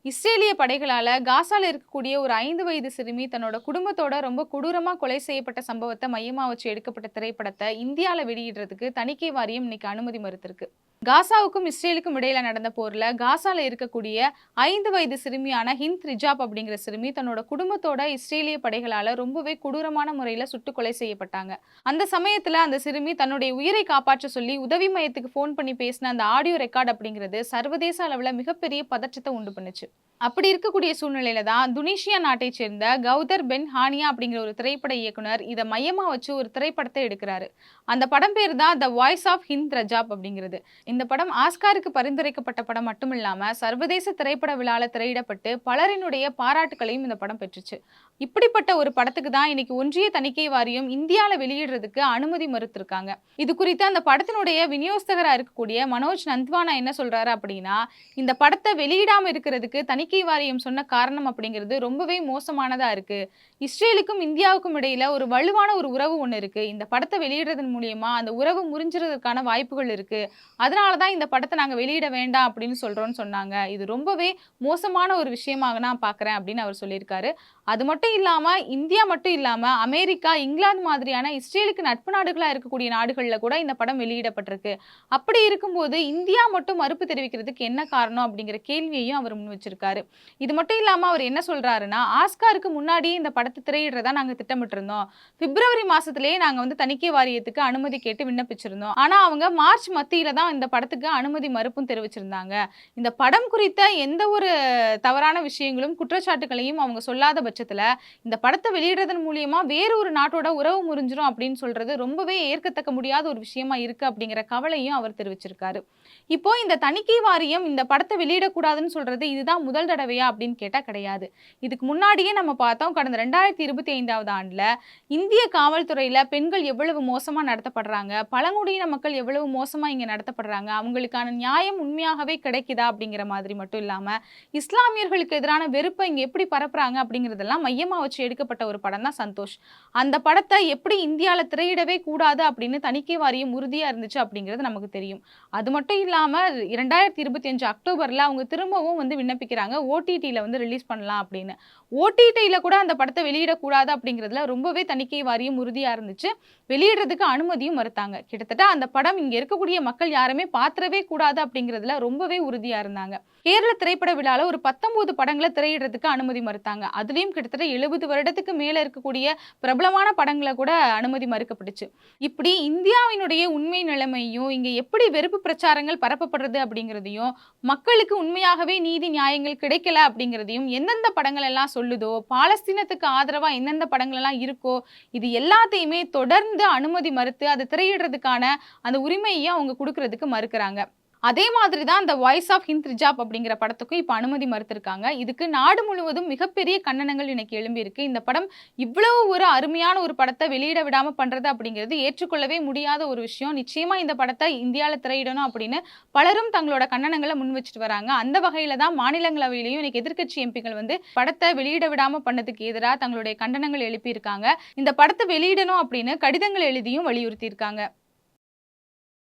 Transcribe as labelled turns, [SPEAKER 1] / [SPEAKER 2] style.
[SPEAKER 1] இஸ்ரேலிய படைகளால காசால இருக்கக்கூடிய ஒரு 5 வயது சிறுமி தன்னோட குடும்பத்தோட ரொம்ப கொடூரமா கொலை செய்யப்பட்ட சம்பவத்த மையமா வச்சு எடுக்கப்பட்ட திரைப்படத்த இந்தியால வெளியிடுறதுக்கு தணிக்கை வாரியம் இன்னைக்கு அனுமதி மறுத்திருக்கு. காசாவுக்கும் இஸ்ரேலுக்கும் இடையில நடந்த போர்ல காசால இருக்கக்கூடிய 5 வயது சிறுமியான ஹிந்த் ரிஜாப் அப்படிங்கிற சிறுமி தன்னோட குடும்பத்தோட இஸ்ரேலிய படைகளால ரொம்பவே கொடூரமான முறையில சுட்டு கொலை செய்யப்பட்டாங்க. அந்த சமயத்துல அந்த சிறுமி தன்னுடைய உயிரை காப்பாற்ற சொல்லி உதவி மையத்துக்கு போன் பண்ணி பேசின அந்த ஆடியோ ரெக்கார்ட் அப்படிங்கிறது சர்வதேச அளவுல மிகப்பெரிய பதற்றத்தை உண்டு பண்ணுச்சு. அப்படி இருக்கக்கூடிய சூழ்நிலையில தான் துனிசியா நாட்டை சேர்ந்த கௌதர் பென் ஹானியா அப்படிங்கிற ஒரு திரைப்பட இயக்குனர் இதை மையமா வச்சு ஒரு திரைப்படத்தை எடுக்கிறாரு. அந்த படம் பேர் தான் த வாய்ஸ் ஆஃப் ஹிந்த் ரஜாப் அப்படிங்கிறது. இந்த படம் ஆஸ்காருக்கு பரிந்துரைக்கப்பட்ட படம் மட்டும் இல்லாம சர்வதேச திரைப்பட விழால திரையிடப்பட்டு பலரினுடைய பாராட்டுகளையும் இந்த படம் பெற்றுச்சு. இப்படிப்பட்ட ஒரு படத்துக்கு தான் இன்னைக்கு ஒன்றிய தணிக்கை வாரியம் இந்தியால வெளியிடுறதுக்கு அனுமதி மறுத்திருக்காங்க. இது குறித்து அந்த படத்தினுடைய விநியோகஸ்தகரா இருக்கக்கூடிய மனோஜ் நந்த்வானா என்ன சொல்றாரு அப்படின்னா, இந்த படத்தை வெளியிடாம இருக்கிறதுக்கு தணிக்கை வாரியம் சொன்ன காரணம் அப்படிங்கிறது ரொம்பவே மோசமானதா இருக்கு. இஸ்ரேலுக்கும் இந்தியாவுக்கும் இடையில ஒரு வலுவான ஒரு உறவு ஒண்ணு இருக்கு. இந்த படத்தை வெளியிடுறதன் மூலியமா அந்த உறவு முறிஞ்சிறதுக்கான வாய்ப்புகள் இருக்கு. அதனாலதான் இந்த படத்தை நாங்க வெளியிட வேண்டாம் அப்படின்னு சொல்றோம்னு சொன்னாங்க. இது ரொம்பவே மோசமான ஒரு விஷயமாக நான் பாக்குறேன் அப்படின்னு அவர் சொல்லியிருக்காரு. அது மட்டும் இல்லாம இந்தியா மட்டும் இல்லாம அமெரிக்கா, இங்கிலாந்து மாதிரியான இஸ்ரேலுக்கு நட்பு நாடுகளா இருக்கக்கூடிய நாடுகள்ல கூட இந்த படம் வெளியிடப்பட்டிருக்கு. அப்படி இருக்கும்போது இந்தியா மட்டும் மறுப்பு தெரிவிக்கிறதுக்கு என்ன காரணம் அப்படிங்கிற கேள்வியையும் அவர் முன் வச்சிருக்காரு. இது மட்டும் இல்லாம அவர் என்ன சொல்றாருன்னா, ஆஸ்காருக்கு முன்னாடியே இந்த படத்தை திரையிடுறதா நாங்க திட்டமிட்டு இருந்தோம். பிப்ரவரி மாசத்திலேயே நாங்க தணிக்கை வாரியத்துக்கு அனுமதி கேட்டு விண்ணப்பிச்சிருந்தோம். ஆனா அவங்க மார்ச் மத்தியில தான் இந்த படத்துக்கு அனுமதி மறுப்பும் தெரிவிச்சிருந்தாங்க. இந்த படம் குறித்த எந்த ஒரு தவறான விஷயங்களும் குற்றச்சாட்டுகளையும் அவங்க சொல்லாத பட்சத்துல இந்த படத்தை வெளியிடுறதன் மூலியமா வேற ஒரு நாட்டோட உறவு முறிஞ்சிரும் அப்படின்னு சொல்றது ரொம்பவே ஏற்கத்தக்க முடியாத ஒரு விஷயமா இருக்கு அப்படிங்கிற கவலையும் அவர் தெரிவிச்சிருக்காரு. இப்போ இந்த தணிக்கை வாரியம் இந்த படத்தை வெளியிடக்கூடாதுன்னு சொல்றது இதுதான் முதல் தடவையா அப்படின்னு கேட்டா கிடையாது. இதுக்கு முன்னாடியே நம்ம பார்த்தோம். கடந்த 2025ஆவது ஆண்டுல இந்திய காவல்துறையில பெண்கள் எவ்வளவு மோசமா நடத்தப்படுறாங்க, பழங்குடியின மக்கள் எவ்வளவு மோசமா இங்க நடத்தப்படுறாங்க, அவங்களுக்கான நியாயம் உண்மையாகவே கிடைக்குதா அப்படிங்கிற மாதிரி மட்டும் இல்லாம இஸ்லாமியர்களுக்கு எதிரான வெறுப்பை இங்க எப்படி பரப்புறாங்க அப்படிங்கிறதெல்லாம் மையமா வச்சு எடுக்கப்பட்ட ஒரு படம் தான் சந்தோஷ். அந்த படத்தை எப்படி இந்தியால திரையிடவே கூடாது அப்படின்னு தணிக்கை வாரியம் உறுதியா இருந்துச்சு அப்படிங்கிறது நமக்கு தெரியும். அது மட்டும் இல்லாம 2025 அக்டோபர்ல அவங்க திரும்பவும் விண்ணப்பிக்கிறாங்க ஓடிடில ரிலீஸ் பண்ணலாம் அப்படின்னு. ஓடிடில கூட அந்த படத்தை வெளியிடக்கூடாது அப்படிங்கிறதுல ரொம்பவே தணிக்கை வாரியம் உறுதியா இருந்துச்சு. வெளியிடுறதுக்கு அனுமதியும் மறுத்தாங்க. கிட்டத்தட்ட அந்த படம் இங்க இருக்கக்கூடிய மக்கள் யாருமே பாத்திரவே கூடாது அப்படிங்கிறதுல ரொம்பவே உறுதியா இருந்தாங்க. கேரள திரைப்பட விழால ஒரு 19 படங்களை திரையிடுறதுக்கு அனுமதி மறுத்தாங்க. அதுலயும் கிட்டத்தட்ட 70 வருடத்துக்கு மேல இருக்கக்கூடிய பிரபலமான படங்களை கூட அனுமதி மறுக்கப்பட்டுச்சு. இப்படி இந்தியாவினுடைய உண்மை நிலைமையும் இங்க எப்படி வெறுப்பு பிரச்சாரங்கள் பரப்பப்படுறது அப்படிங்கிறதையும் மக்களுக்கு உண்மையாகவே நீதி நியாயங்கள் கிடைக்கல அப்படிங்கிறதையும் எந்தெந்த படங்கள் எல்லாம் சொல்லுதோ, பாலஸ்தீனத்துக்கு ஆதரவா எந்தெந்த படங்கள் எல்லாம் இருக்கோ இது எல்லாத்தையுமே தொடர்ந்து அனுமதி மறுத்து அதை திரையிடுறதுக்கான அந்த உரிமையை அவங்க கொடுக்கறதுக்கு மறுக்கிறாங்க. அதே மாதிரி தான் இந்த வாய்ஸ் ஆஃப் ஹிந்த் ரிஜாப் அப்படிங்கிற படத்துக்கும் இப்போ அனுமதி மறுத்திருக்காங்க. இதுக்கு நாடு முழுவதும் மிகப்பெரிய கண்டனங்கள் இன்னைக்கு எழும்பியிருக்கு. இந்த படம் இவ்வளவு ஒரு அருமையான ஒரு படத்தை வெளியிட விடாம பண்றது அப்படிங்கிறது ஏற்றுக்கொள்ளவே முடியாத ஒரு விஷயம். நிச்சயமா இந்த படத்தை இந்தியாவில் திரையிடணும் அப்படின்னு பலரும் தங்களோட கண்டனங்களை முன் வச்சுட்டு வராங்க. அந்த வகையில தான் மாநிலங்களவையிலையும் இன்னைக்கு எதிர்க்கட்சி எம்பிக்கள் படத்தை வெளியிட விடாம பண்ணதுக்கு எதிராக தங்களுடைய கண்டனங்கள் எழுப்பியிருக்காங்க. இந்த படத்தை வெளியிடணும் அப்படின்னு கடிதங்கள் எழுதியும் வலியுறுத்தி இருக்காங்க.